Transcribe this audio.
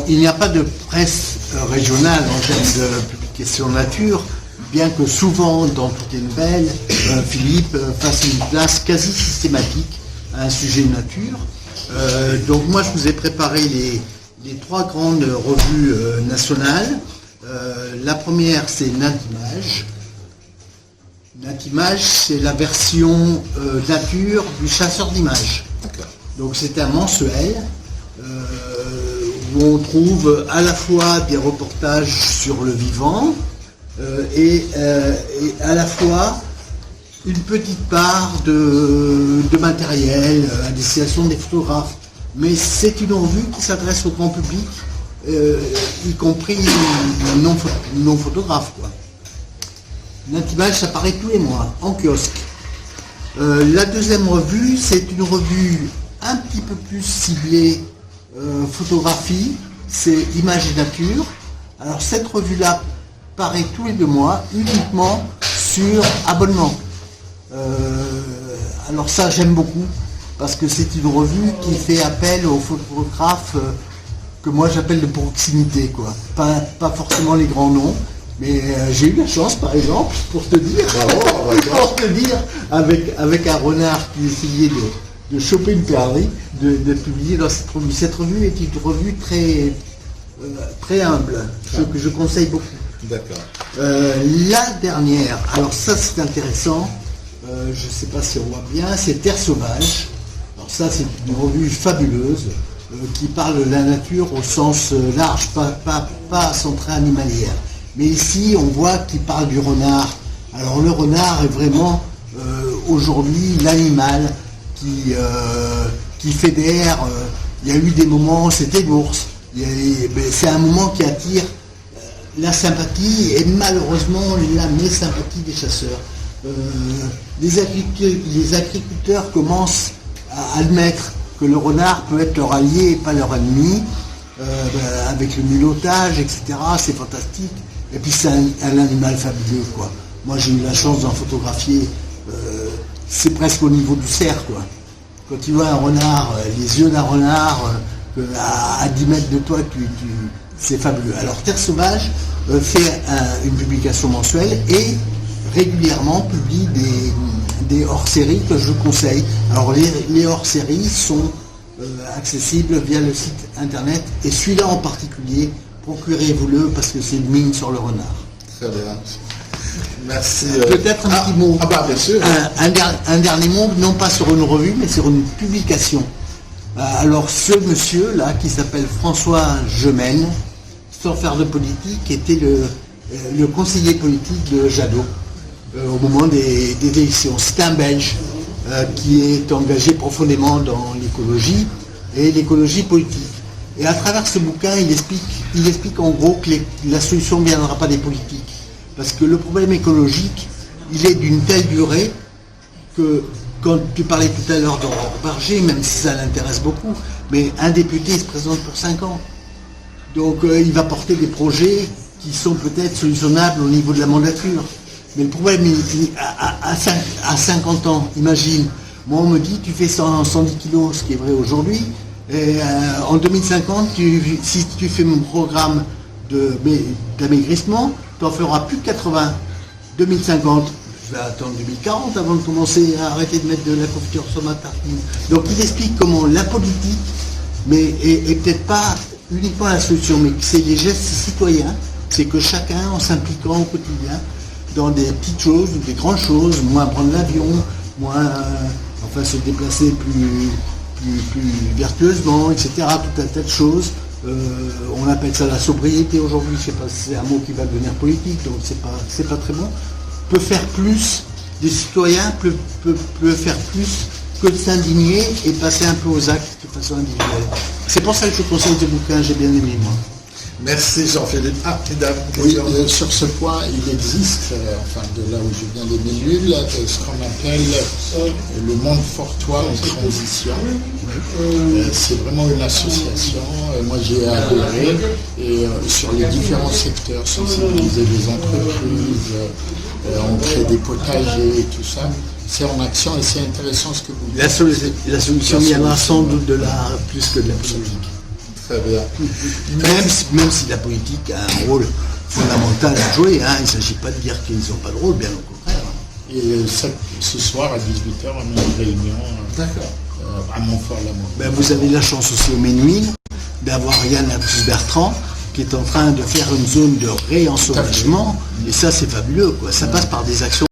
il n'y a pas de presse régionale en termes de publication nature, bien que souvent, dans toutes les nouvelles, Philippe fasse une place quasi systématique à un sujet nature. Donc moi, je vous ai préparé les 3 grandes revues nationales. La première, c'est Natimage. Natimage, c'est la version nature du chasseur d'images. Donc c'est un mensuel où on trouve à la fois des reportages sur le vivant et à la fois une petite part de matériel à destination des photographes. Mais c'est une revue qui s'adresse au grand public, y compris non photographes, quoi. Natimage, ça paraît tous les mois, en kiosque. La deuxième revue, c'est une revue un petit peu plus ciblée photographie, c'est Images et Nature. Alors cette revue-là paraît tous les 2 mois, uniquement sur abonnement. Alors ça, j'aime beaucoup, parce que c'est une revue qui fait appel aux photographes que moi j'appelle de proximité, quoi. Pas forcément les grands noms, mais j'ai eu la chance, par exemple, pour te dire, avec un renard qui essayait de choper une perdrix, de publier dans cette revue. Cette revue est une revue très humble, ce que je conseille beaucoup. D'accord. La dernière, alors ça c'est intéressant, je ne sais pas si on voit bien, c'est Terre Sauvage. Alors ça c'est une revue fabuleuse qui parle de la nature au sens large, pas centrée animalière. Mais ici on voit qu'il parle du renard. Alors le renard est vraiment aujourd'hui l'animal qui fédère. Il y a eu des moments, c'était l'ours. C'est un moment qui attire la sympathie et malheureusement la mésympathie des chasseurs. Les agriculteurs commencent à admettre que le renard peut être leur allié et pas leur ennemi, avec le mulottage, etc. C'est fantastique. Et puis c'est un animal fabuleux, quoi. Moi j'ai eu la chance d'en photographier, c'est presque au niveau du cerf, quoi. Quand tu vois un renard, les yeux d'un renard, à 10 mètres de toi, c'est fabuleux. Alors Terre Sauvage fait une publication mensuelle et régulièrement publie des hors-séries que je conseille. Alors les hors-séries sont accessibles via le site internet et celui-là en particulier, procurez-vous-le parce que c'est une mine sur le renard. Très bien. Merci. Peut-être un petit mot. Bien sûr. Un dernier mot, non pas sur une revue, mais sur une publication. Alors ce monsieur-là, qui s'appelle François Gemène, sans faire de politique, était le conseiller politique de Jadot au moment des élections. C'est un Belge qui est engagé profondément dans l'écologie et l'écologie politique. Et à travers ce bouquin, il explique en gros que la solution ne viendra pas des politiques. Parce que le problème écologique, il est d'une telle durée que, quand tu parlais tout à l'heure d'Aurore Berger, même si ça l'intéresse beaucoup, mais un député se présente pour 5 ans. Donc il va porter des projets qui sont peut-être solutionnables au niveau de la mandature. Mais le problème, à 50 ans, imagine, moi on me dit tu fais 110 kilos, ce qui est vrai aujourd'hui, et en 2050, si tu fais mon programme d'amaigrissement, tu n'en feras plus de 80. 2050, je vais attendre 2040 avant de commencer à arrêter de mettre de la confiture sur ma tartine. Donc il explique comment la politique, mais est peut-être pas uniquement la solution, mais c'est les gestes citoyens, c'est que chacun, en s'impliquant au quotidien, dans des petites choses ou des grandes choses, moins prendre l'avion, moins se déplacer plus vertueusement, etc. Tout un tas de choses. On appelle ça la sobriété aujourd'hui, je ne sais pas si c'est un mot qui va devenir politique, donc c'est pas très bon. Peut faire plus, des citoyens peut faire plus que de s'indigner et passer un peu aux actes de façon individuelle. C'est pour ça que je conseille ce bouquin, j'ai bien aimé moi. Merci Jean-Philippe. Mesdames, oui, sur ce point, il existe, de là où je viens des Bellules, ce qu'on appelle le monde fortois en transition. C'est vraiment une association. Moi, j'ai adhéré et sur les différents secteurs, sensibiliser les entreprises, on crée des potagers et tout ça. C'est en action et c'est intéressant ce que vous dites. La solution viendra sans doute de l'art plus que de la politique. Très bien. Même si la politique a un rôle fondamental à jouer, hein, il ne s'agit pas de dire qu'ils n'ont pas de rôle, bien au contraire. Et ce soir à 18h, on a une réunion D'accord. à Montfort-l'Amour. Ben, vous avez la chance aussi au Ménuhin d'avoir Yann Bertrand qui est en train de faire une zone de réensauvagement, et ça c'est fabuleux, quoi. Ça passe par des actions